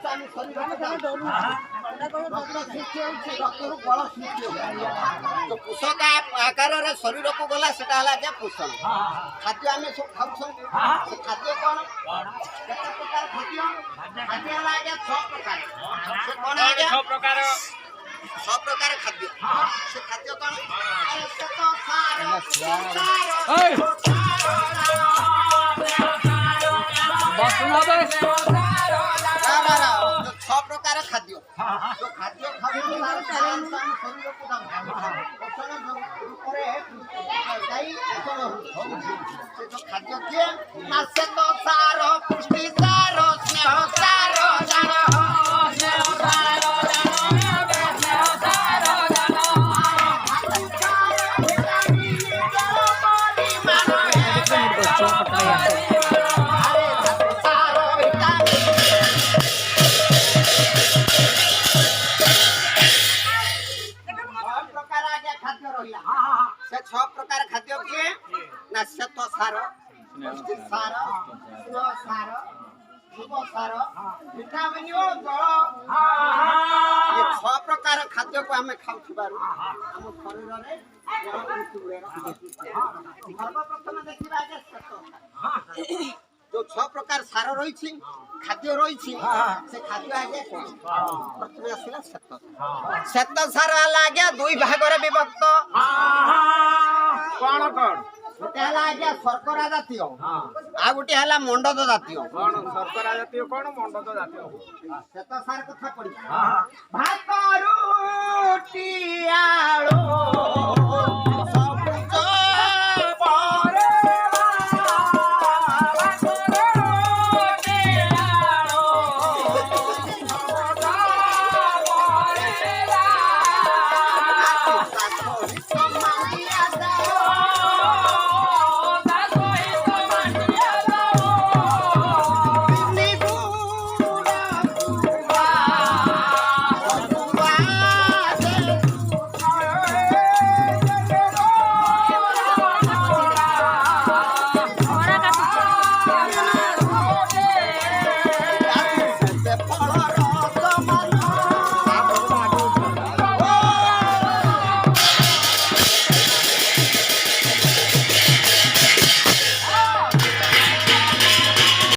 आम शरीर बल सृष्टि तो पोषक आकार शरीर को गला से पोषण खाद्य आम सब खाऊ खाद्य कौन केते प्रकार खाद्य खाद्य आज्ञा 6 प्रकार से कौन आज्ञा 6 प्रकार खाद्य से खाद्य कौन से तो छह प्रकार खाद्य जो खाद्य खाद्य खाद्य किए से तो सार पुष्टि सार स्नेह सार से 6 प्रकार खाद्य किए ना श्वेत सार पुष्टि सार स्नेह सार शुभ सार विटामिन जल ये 6 प्रकार खाद्य को हमें खाउथिबारु हम शरीर रे सर्वप्रथम देखिबा जे श्वेत जो 6 प्रकार सार रही खाद्य रही से खाद्य आगे प्रथम आसला श्वेत सार आगे 2 भाग रे विभक्त कौन कौन गोटे हला आज्ञा शर्करा जातीय आ गोटे हला मंडद जातीय कौन शर्करा जातीय कौन मंडद जातीय श्वेत सार कथा पड़ी भात रुटी आळो